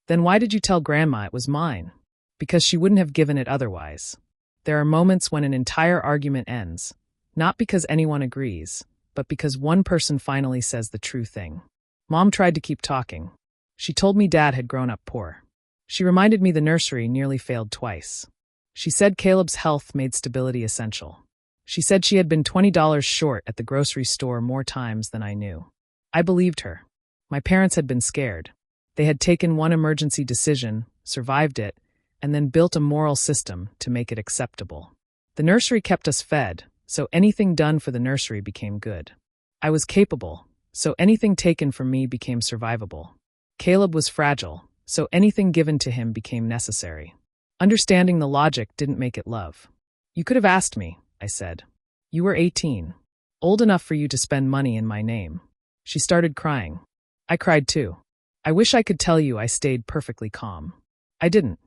Then why did you tell Grandma it was mine? Because she wouldn't have given it otherwise. There are moments when an entire argument ends, not because anyone agrees, but because one person finally says the true thing. Mom tried to keep talking. She told me Dad had grown up poor. She reminded me the nursery nearly failed twice. She said Caleb's health made stability essential. She said she had been $20 short at the grocery store more times than I knew. I believed her. My parents had been scared. They had taken one emergency decision, survived it, and then built a moral system to make it acceptable. The nursery kept us fed, so anything done for the nursery became good. I was capable, so anything taken from me became survivable. Caleb was fragile, so anything given to him became necessary. Understanding the logic didn't make it love. You could have asked me, I said. You were 18. Old enough for you to spend money in my name. She started crying. I cried too. I wish I could tell you I stayed perfectly calm. I didn't.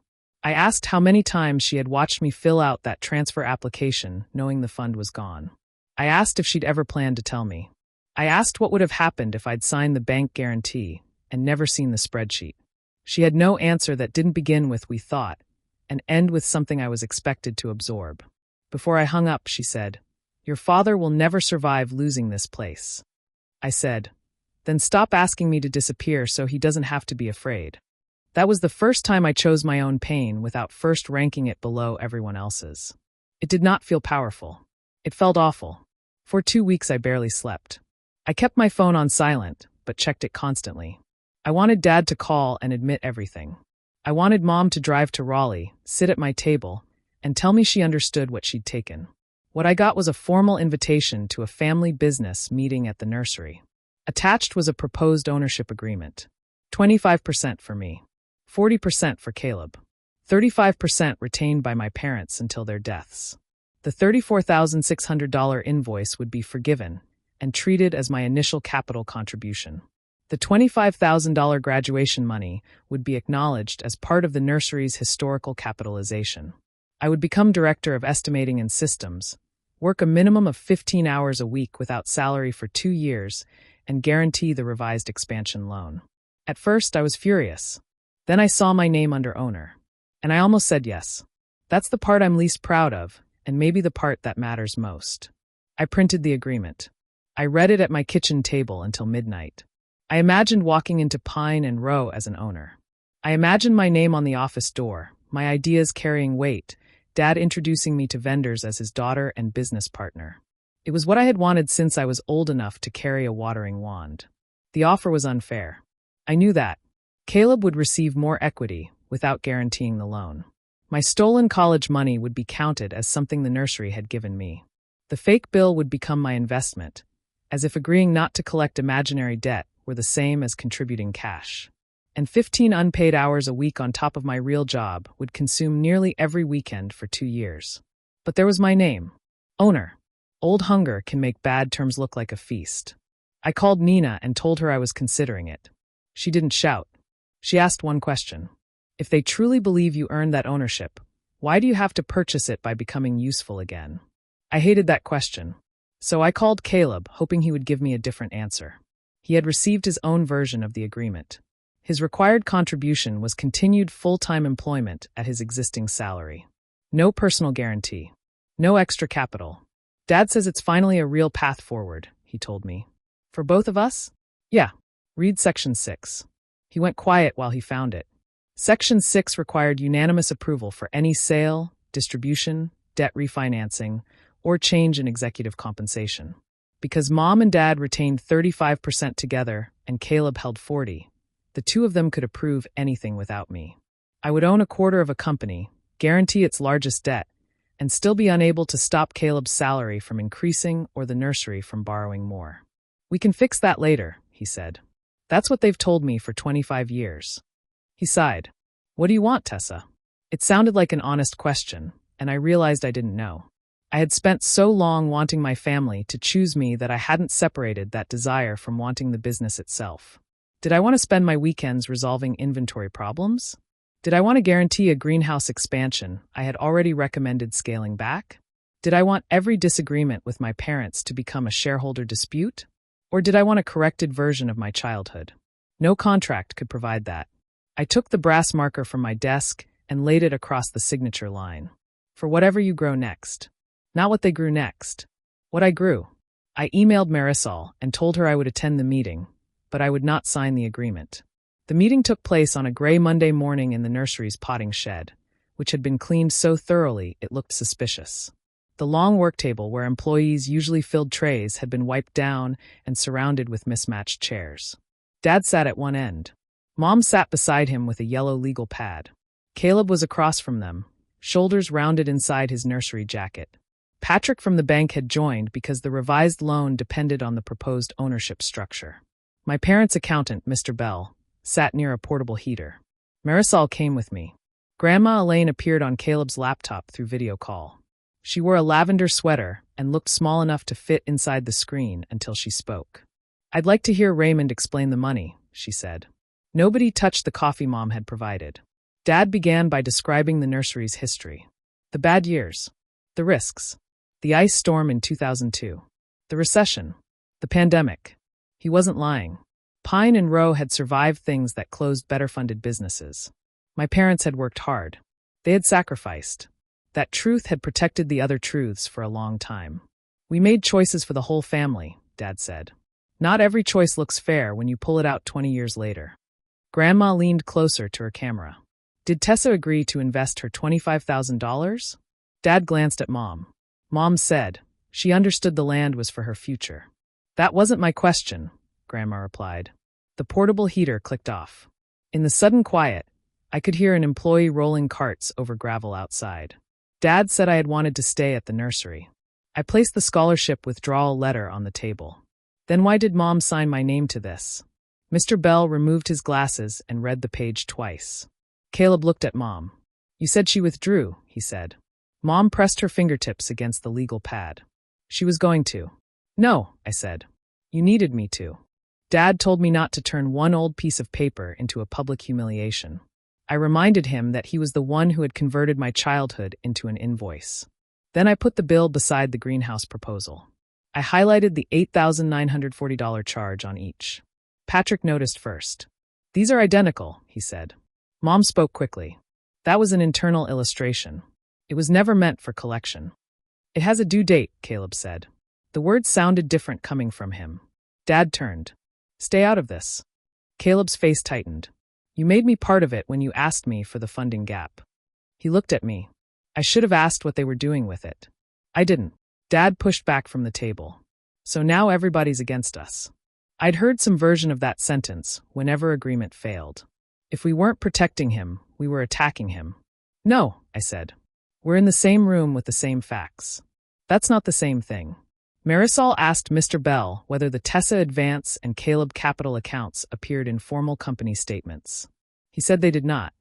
I asked how many times she had watched me fill out that transfer application knowing the fund was gone. I asked if she'd ever planned to tell me. I asked what would have happened if I'd signed the bank guarantee and never seen the spreadsheet. She had no answer that didn't begin with "we thought" and end with something I was expected to absorb. Before I hung up, she said, "Your father will never survive losing this place." I said, "Then stop asking me to disappear so he doesn't have to be afraid." That was the first time I chose my own pain without first ranking it below everyone else's. It did not feel powerful. It felt awful. For 2 weeks I barely slept. I kept my phone on silent, but checked it constantly. I wanted Dad to call and admit everything. I wanted Mom to drive to Raleigh, sit at my table, and tell me she understood what she'd taken. What I got was a formal invitation to a family business meeting at the nursery. Attached was a proposed ownership agreement. 25% for me. 40% for Caleb. 35% retained by my parents until their deaths. The $34,600 invoice would be forgiven and treated as my initial capital contribution. The $25,000 graduation money would be acknowledged as part of the nursery's historical capitalization. I would become director of estimating and systems, work a minimum of 15 hours a week without salary for 2 years, and guarantee the revised expansion loan. At first, I was furious. Then I saw my name under owner. And I almost said yes. That's the part I'm least proud of, and maybe the part that matters most. I printed the agreement. I read it at my kitchen table until midnight. I imagined walking into Pine and Row as an owner. I imagined my name on the office door, my ideas carrying weight, Dad introducing me to vendors as his daughter and business partner. It was what I had wanted since I was old enough to carry a watering wand. The offer was unfair. I knew that. Caleb would receive more equity without guaranteeing the loan. My stolen college money would be counted as something the nursery had given me. The fake bill would become my investment, as if agreeing not to collect imaginary debt were the same as contributing cash. And 15 unpaid hours a week on top of my real job would consume nearly every weekend for 2 years. But there was my name. Owner. Old hunger can make bad terms look like a feast. I called Nina and told her I was considering it. She didn't shout. She asked one question. If they truly believe you earned that ownership, why do you have to purchase it by becoming useful again? I hated that question. So I called Caleb, hoping he would give me a different answer. He had received his own version of the agreement. His required contribution was continued full-time employment at his existing salary. No personal guarantee. No extra capital. Dad says it's finally a real path forward, he told me. For both of us? Yeah. Read Section 6. He went quiet while he found it. Section 6 required unanimous approval for any sale, distribution, debt refinancing, or change in executive compensation. Because Mom and Dad retained 35% together and Caleb held 40%, the two of them could approve anything without me. I would own a quarter of a company, guarantee its largest debt, and still be unable to stop Caleb's salary from increasing or the nursery from borrowing more. We can fix that later, he said. That's what they've told me for 25 years. He sighed. What do you want, Tessa? It sounded like an honest question, and I realized I didn't know. I had spent so long wanting my family to choose me that I hadn't separated that desire from wanting the business itself. Did I want to spend my weekends resolving inventory problems? Did I want to guarantee a greenhouse expansion I had already recommended scaling back? Did I want every disagreement with my parents to become a shareholder dispute? Or did I want a corrected version of my childhood? No contract could provide that. I took the brass marker from my desk and laid it across the signature line. For whatever you grow next. Not what they grew next. What I grew. I emailed Marisol and told her I would attend the meeting, but I would not sign the agreement. The meeting took place on a gray Monday morning in the nursery's potting shed, which had been cleaned so thoroughly it looked suspicious. The long work table where employees usually filled trays had been wiped down and surrounded with mismatched chairs. Dad sat at one end. Mom sat beside him with a yellow legal pad. Caleb was across from them, shoulders rounded inside his nursery jacket. Patrick from the bank had joined because the revised loan depended on the proposed ownership structure. My parents' accountant, Mr. Bell, sat near a portable heater. Marisol came with me. Grandma Elaine appeared on Caleb's laptop through video call. She wore a lavender sweater and looked small enough to fit inside the screen until she spoke. I'd like to hear Raymond explain the money, she said. Nobody touched the coffee Mom had provided. Dad began by describing the nursery's history. The bad years. The risks. The ice storm in 2002. The recession. The pandemic. He wasn't lying. Pine and Row had survived things that closed better-funded businesses. My parents had worked hard. They had sacrificed. That truth had protected the other truths for a long time. We made choices for the whole family, Dad said. Not every choice looks fair when you pull it out 20 years later. Grandma leaned closer to her camera. Did Tessa agree to invest her $25,000? Dad glanced at Mom. Mom said she understood the land was for her future. That wasn't my question, Grandma replied. The portable heater clicked off. In the sudden quiet, I could hear an employee rolling carts over gravel outside. Dad said I had wanted to stay at the nursery. I placed the scholarship withdrawal letter on the table. Then why did Mom sign my name to this? Mr. Bell removed his glasses and read the page twice. Caleb looked at Mom. You said she withdrew, he said. Mom pressed her fingertips against the legal pad. She was going to. No, I said. You needed me to. Dad told me not to turn one old piece of paper into a public humiliation. I reminded him that he was the one who had converted my childhood into an invoice. Then I put the bill beside the greenhouse proposal. I highlighted the $8,940 charge on each. Patrick noticed first. These are identical, he said. Mom spoke quickly. That was an internal illustration. It was never meant for collection. It has a due date, Caleb said. The words sounded different coming from him. Dad turned. Stay out of this. Caleb's face tightened. You made me part of it when you asked me for the funding gap. He looked at me. I should have asked what they were doing with it. I didn't. Dad pushed back from the table. So now everybody's against us. I'd heard some version of that sentence whenever agreement failed. If we weren't protecting him, we were attacking him. No, I said. We're in the same room with the same facts. That's not the same thing. Marisol asked Mr. Bell whether the Tessa Advance and Caleb Capital accounts appeared in formal company statements. He said they did not.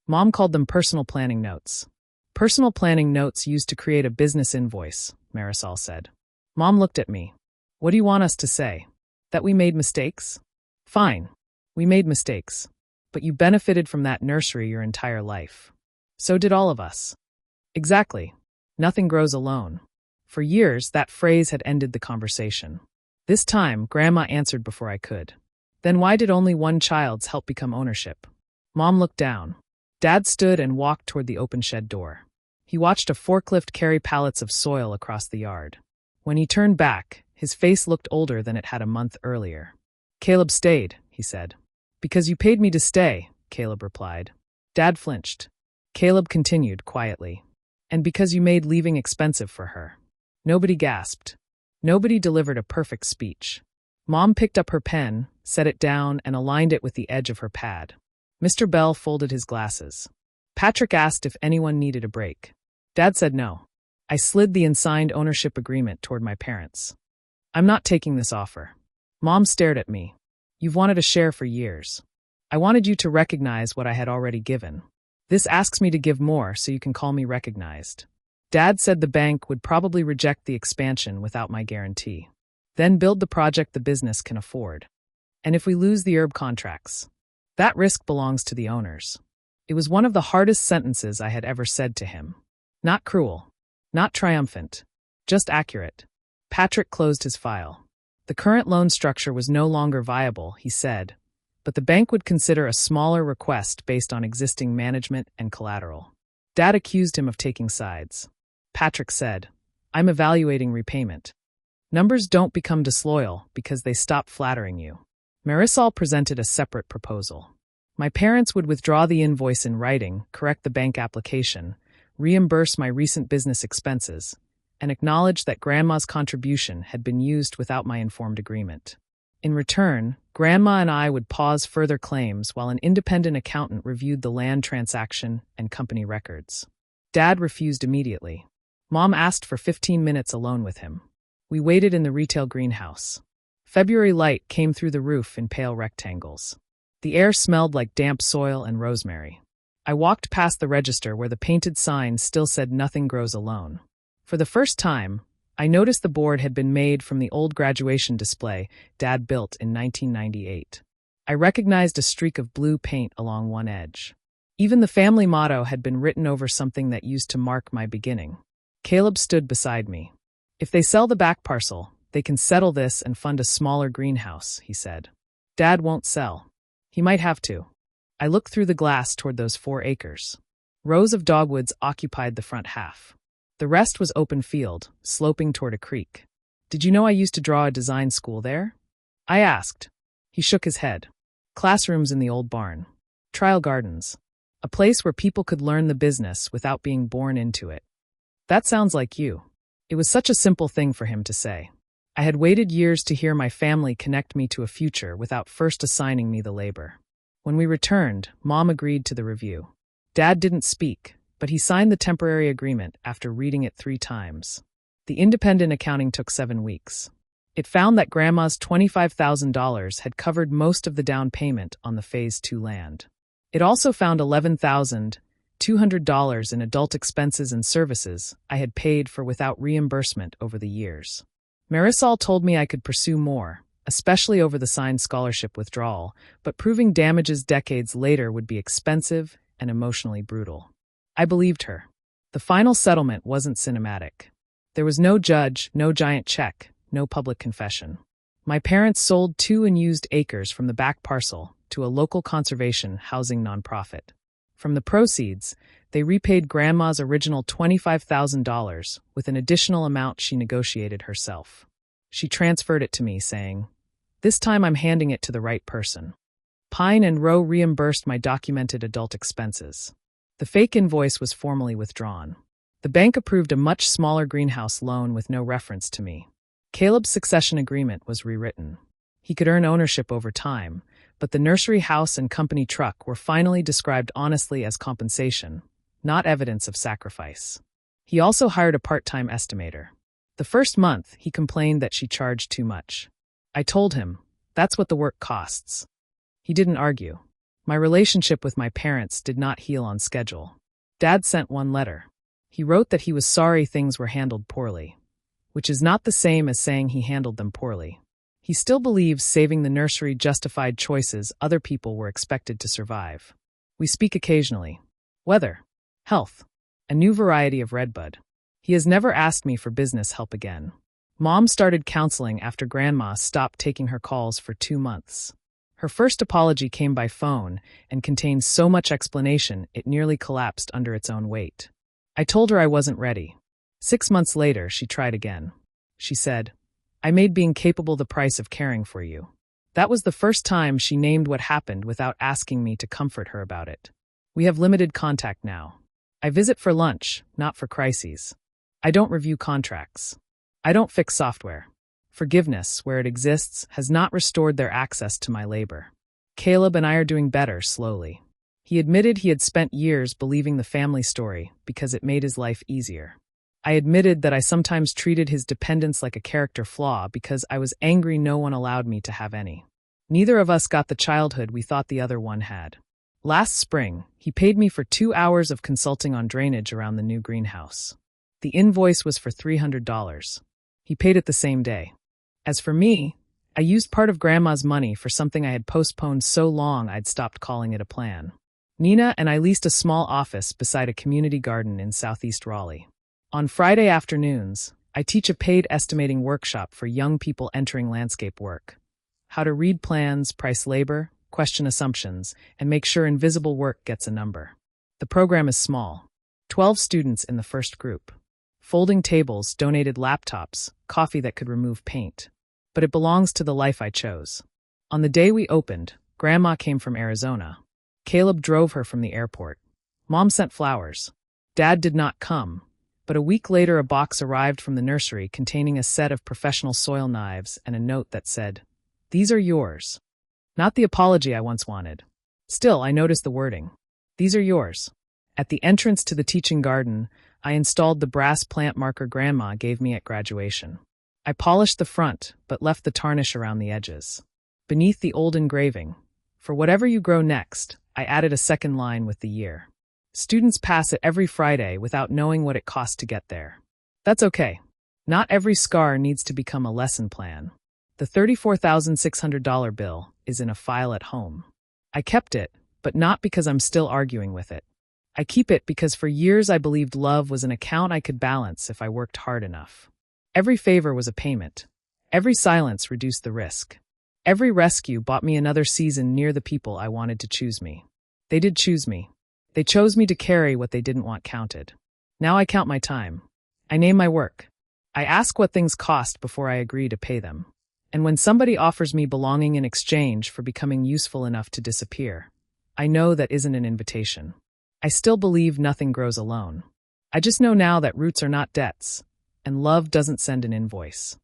Mom called them personal planning notes. Personal planning notes used to create a business invoice, Marisol said. Mom looked at me. What do you want us to say? That we made mistakes? Fine. We made mistakes. But you benefited from that nursery your entire life. So did all of us. Exactly. Nothing grows alone. For years, that phrase had ended the conversation. This time, Grandma answered before I could. Then why did only one child's help become ownership? Mom looked down. Dad stood and walked toward the open shed door. He watched a forklift carry pallets of soil across the yard. When he turned back, his face looked older than it had a month earlier. Caleb stayed, he said. Because you paid me to stay, Caleb replied. Dad flinched. Caleb continued quietly. And because you made leaving expensive for her. Nobody gasped. Nobody delivered a perfect speech. Mom picked up her pen, set it down, and aligned it with the edge of her pad. Mr. Bell folded his glasses. Patrick asked if anyone needed a break. Dad said no. I slid the unsigned ownership agreement toward my parents. I'm not taking this offer. Mom stared at me. You've wanted a share for years. I wanted you to recognize what I had already given. This asks me to give more so you can call me recognized. Dad said the bank would probably reject the expansion without my guarantee. Then build the project the business can afford. And if we lose the herb contracts, that risk belongs to the owners. It was one of the hardest sentences I had ever said to him. Not cruel, not triumphant, just accurate. Patrick closed his file. The current loan structure was no longer viable, he said, but the bank would consider a smaller request based on existing management and collateral. Dad accused him of taking sides. Patrick said, I'm evaluating repayment. Numbers don't become disloyal because they stop flattering you. Marisol presented a separate proposal. My parents would withdraw the invoice in writing, correct the bank application, reimburse my recent business expenses, and acknowledge that Grandma's contribution had been used without my informed agreement. In return, Grandma and I would pause further claims while an independent accountant reviewed the land transaction and company records. Dad refused immediately. Mom asked for 15 minutes alone with him. We waited in the retail greenhouse. February light came through the roof in pale rectangles. The air smelled like damp soil and rosemary. I walked past the register where the painted sign still said nothing grows alone. For the first time, I noticed the board had been made from the old graduation display Dad built in 1998. I recognized a streak of blue paint along one edge. Even the family motto had been written over something that used to mark my beginning. Caleb stood beside me. If they sell the back parcel, they can settle this and fund a smaller greenhouse, he said. Dad won't sell. He might have to. I looked through the glass toward those 4 acres. Rows of dogwoods occupied the front half. The rest was open field, sloping toward a creek. Did you know I used to draw a design school there? I asked. He shook his head. Classrooms in the old barn. Trial gardens. A place where people could learn the business without being born into it. That sounds like you. It was such a simple thing for him to say. I had waited years to hear my family connect me to a future without first assigning me the labor. When we returned, Mom agreed to the review. Dad didn't speak, but he signed the temporary agreement after reading it 3 times. The independent accounting took 7 weeks. It found that Grandma's $25,000 had covered most of the down payment on the Phase 2 land. It also found $11,200 in adult expenses and services I had paid for without reimbursement over the years. Marisol told me I could pursue more, especially over the signed scholarship withdrawal, but proving damages decades later would be expensive and emotionally brutal. I believed her. The final settlement wasn't cinematic. There was no judge, no giant check, no public confession. My parents sold 2 unused acres from the back parcel to a local conservation housing nonprofit. From the proceeds, they repaid Grandma's original $25,000 with an additional amount she negotiated herself. She transferred it to me, saying, "This time I'm handing it to the right person." Pine and Rowe reimbursed my documented adult expenses. The fake invoice was formally withdrawn. The bank approved a much smaller greenhouse loan with no reference to me. Caleb's succession agreement was rewritten. He could earn ownership over time, but the nursery house and company truck were finally described honestly as compensation, not evidence of sacrifice. He also hired a part-time estimator. The first month, he complained that she charged too much. I told him, that's what the work costs. He didn't argue. My relationship with my parents did not heal on schedule. Dad sent one letter. He wrote that he was sorry things were handled poorly, which is not the same as saying he handled them poorly. He still believes saving the nursery justified choices other people were expected to survive. We speak occasionally. Weather, health, a new variety of redbud. He has never asked me for business help again. Mom started counseling after Grandma stopped taking her calls for 2 months. Her first apology came by phone and contained so much explanation it nearly collapsed under its own weight. I told her I wasn't ready. 6 months later, she tried again. She said, "I made being capable the price of caring for you." That was the first time she named what happened without asking me to comfort her about it. We have limited contact now. I visit for lunch, not for crises. I don't review contracts. I don't fix software. Forgiveness, where it exists, has not restored their access to my labor. Caleb and I are doing better, slowly. He admitted he had spent years believing the family story because it made his life easier. I admitted that I sometimes treated his dependence like a character flaw because I was angry no one allowed me to have any. Neither of us got the childhood we thought the other one had. Last spring, he paid me for 2 hours of consulting on drainage around the new greenhouse. The invoice was for $300. He paid it the same day. As for me, I used part of Grandma's money for something I had postponed so long I'd stopped calling it a plan. Nina and I leased a small office beside a community garden in southeast Raleigh. On Friday afternoons, I teach a paid estimating workshop for young people entering landscape work. How to read plans, price labor, question assumptions, and make sure invisible work gets a number. The program is small. 12 students in the first group. Folding tables, donated laptops, coffee that could remove paint. But it belongs to the life I chose. On the day we opened, Grandma came from Arizona. Caleb drove her from the airport. Mom sent flowers. Dad did not come, but a week later a box arrived from the nursery containing a set of professional soil knives and a note that said, "These are yours." Not the apology I once wanted. Still, I noticed the wording. "These are yours." At the entrance to the teaching garden, I installed the brass plant marker Grandma gave me at graduation. I polished the front, but left the tarnish around the edges. Beneath the old engraving, "For whatever you grow next," I added a second line with the year. Students pass it every Friday without knowing what it cost to get there. That's okay. Not every scar needs to become a lesson plan. The $34,600 bill is in a file at home. I kept it, but not because I'm still arguing with it. I keep it because for years I believed love was an account I could balance if I worked hard enough. Every favor was a payment. Every silence reduced the risk. Every rescue bought me another season near the people I wanted to choose me. They did choose me. They chose me to carry what they didn't want counted. Now I count my time. I name my work. I ask what things cost before I agree to pay them. And when somebody offers me belonging in exchange for becoming useful enough to disappear, I know that isn't an invitation. I still believe nothing grows alone. I just know now that roots are not debts, and love doesn't send an invoice.